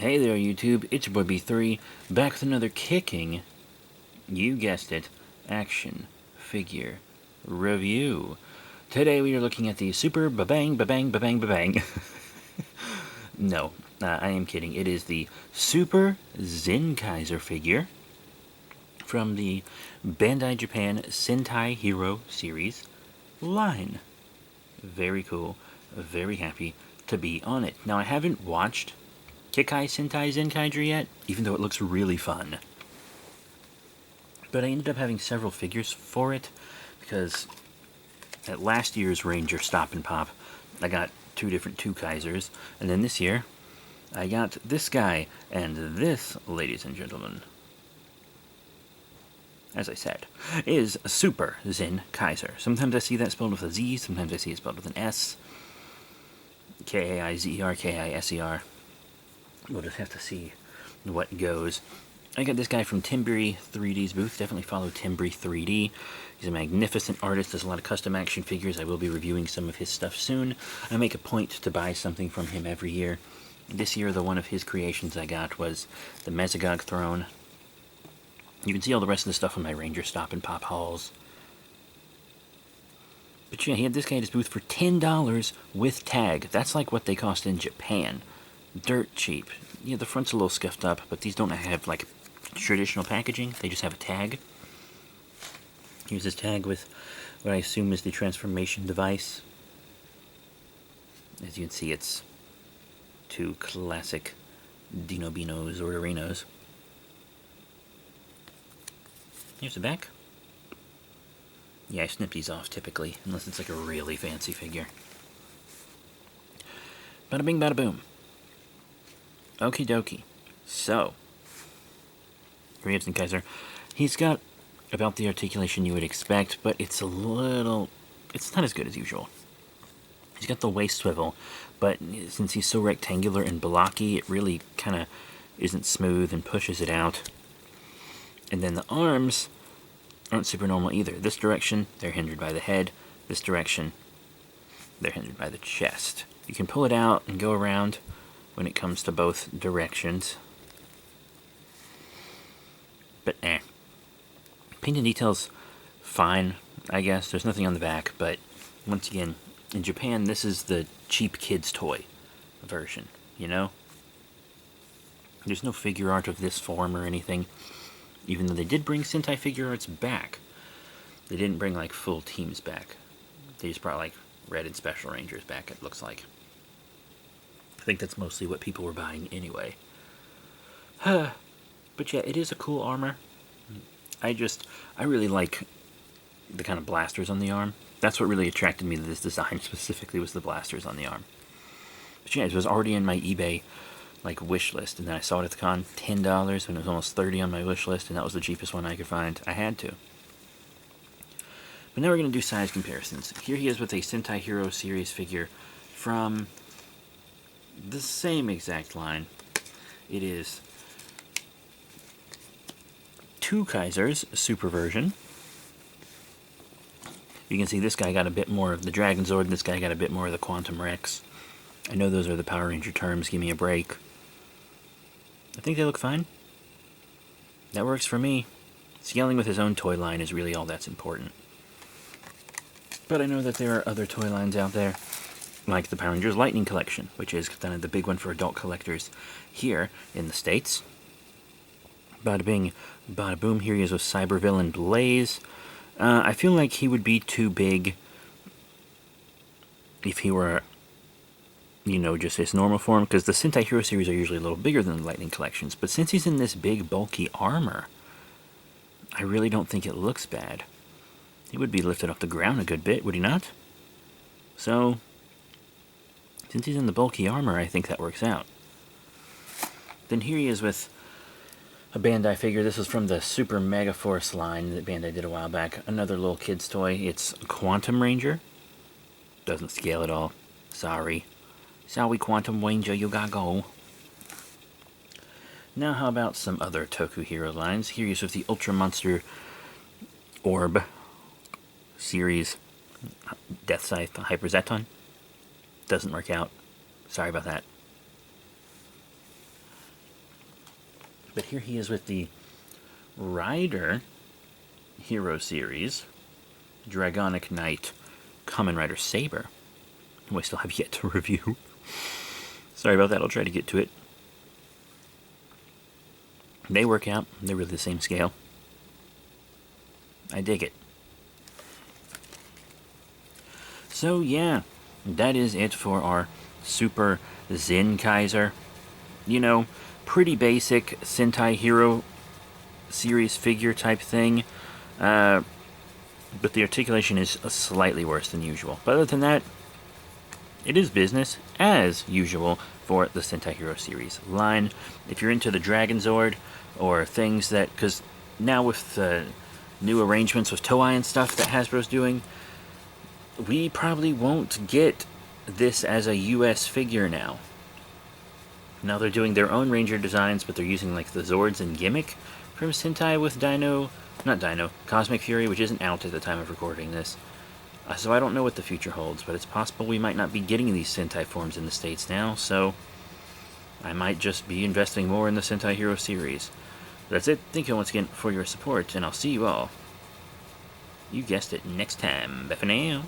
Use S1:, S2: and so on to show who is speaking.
S1: Hey there YouTube, it's your boy B3, back with another kicking, you guessed it, action figure review. Today we are looking at the Super Ba-Bang Ba-Bang Ba-Bang Ba-Bang. No, I am kidding. It is the Super Zenkaiser figure from the Bandai Japan Sentai Hero series line. Very cool, very happy to be on it. Now I haven't watched Kekai Sentai Zenkaiger yet, even though it looks really fun. But I ended up having several figures for it, because at last year's Ranger Stop and Pop, I got two different Kaisers, and then this year, I got this guy, and this, ladies and gentlemen, as I said, is Super Zenkaiser. Sometimes I see that spelled with a Z, sometimes I see it spelled with an S. K-A-I-Z-E-R, K-I-S-E-R. We'll just have to see what goes. I got this guy from Timbri 3D's booth. Definitely follow Timbri 3D. He's a magnificent artist. Does a lot of custom action figures. I will be reviewing some of his stuff soon. I make a point to buy something from him every year. This year, the one of his creations I got was the Mesogog throne. You can see all the rest of the stuff on my Ranger Stop and Pop hauls. But yeah, he had this guy at his booth for $10 with tag. That's like what they cost in Japan. Dirt cheap. Yeah, the front's a little scuffed up, but these don't have, like, traditional packaging. They just have a tag. Here's his tag with what I assume is the transformation device. As you can see, it's two classic Dino Binos or Dorinos. Here's the back. Yeah, I snip these off typically, unless it's like a really fancy figure. Bada bing, bada boom. Okie dokie. So, here we have Zenkaiser. He's got about the articulation you would expect, but it's a little... it's not as good as usual. He's got the waist swivel, but since he's so rectangular and blocky, it really kind of isn't smooth and pushes it out. And then the arms aren't super normal either. This direction, they're hindered by the head. This direction, they're hindered by the chest. You can pull it out and go around when it comes to both directions. But paint and details, fine, I guess. There's nothing on the back, but once again, in Japan, this is the cheap kids' toy version, you know? There's no figure art of this form or anything, even though they did bring Sentai figure arts back. They didn't bring, like, full teams back. They just brought, like, Red and Special Rangers back, it looks like. I think that's mostly what people were buying anyway. But yeah, it is a cool armor. I really like the kind of blasters on the arm. That's what really attracted me to this design specifically, was the blasters on the arm. But yeah, it was already in my eBay, like, wish list, and then I saw it at the con, $10, and it was almost $30 on my wish list, and that was the cheapest one I could find. I had to. But now we're going to do size comparisons. Here he is with a Sentai Hero series figure from the same exact line. It is Kaisers Super version. You can see this guy got a bit more of the Dragon Zord, and this guy got a bit more of the Quantum Rex. I know those are the Power Ranger terms, give me a break. I think they look fine. That works for me. Scaling with his own toy line is really all that's important. But I know that there are other toy lines out there, like the Power Rangers Lightning Collection, which is kind of the big one for adult collectors here in the States. Bada bing, bada boom. Here he is with Cyber Villain Blaze. I feel like he would be too big if he were, you know, just his normal form, because the Sentai Hero series are usually a little bigger than the Lightning Collections, but since he's in this big, bulky armor, I really don't think it looks bad. He would be lifted off the ground a good bit, would he not? So, since he's in the bulky armor, I think that works out. Then here he is with a Bandai figure. This is from the Super Mega Force line that Bandai did a while back. Another little kid's toy. It's Quantum Ranger. Doesn't scale at all. Sorry. Sorry, Quantum Ranger, you gotta go. Now how about some other Toku Hero lines? Here he is with the Ultra Monster Orb series. Death Scythe Hyper Zeton. Doesn't work out. Sorry about that. But here he is with the Rider Hero Series, Dragonic Knight, Kamen Rider Saber, who I still have yet to review. Sorry about that, I'll try to get to it. They work out, they're really the same scale. I dig it. So yeah, that is it for our Super Zenkaiser. You know, pretty basic Sentai Hero Series figure type thing. But the articulation is slightly worse than usual. But other than that, it is business, as usual, for the Sentai Hero Series line. If you're into the Dragon Zord, or things that... Because now with the new arrangements with Toei and stuff that Hasbro's doing, we probably won't get this as a US figure now. Now they're doing their own Ranger designs, but they're using like the Zords and Gimmick from Sentai with Cosmic Fury, which isn't out at the time of recording this. So I don't know what the future holds, but it's possible we might not be getting these Sentai forms in the States now, so I might just be investing more in the Sentai Hero series. That's it. Thank you once again for your support, and I'll see you all, you guessed it, next time. Bye for now.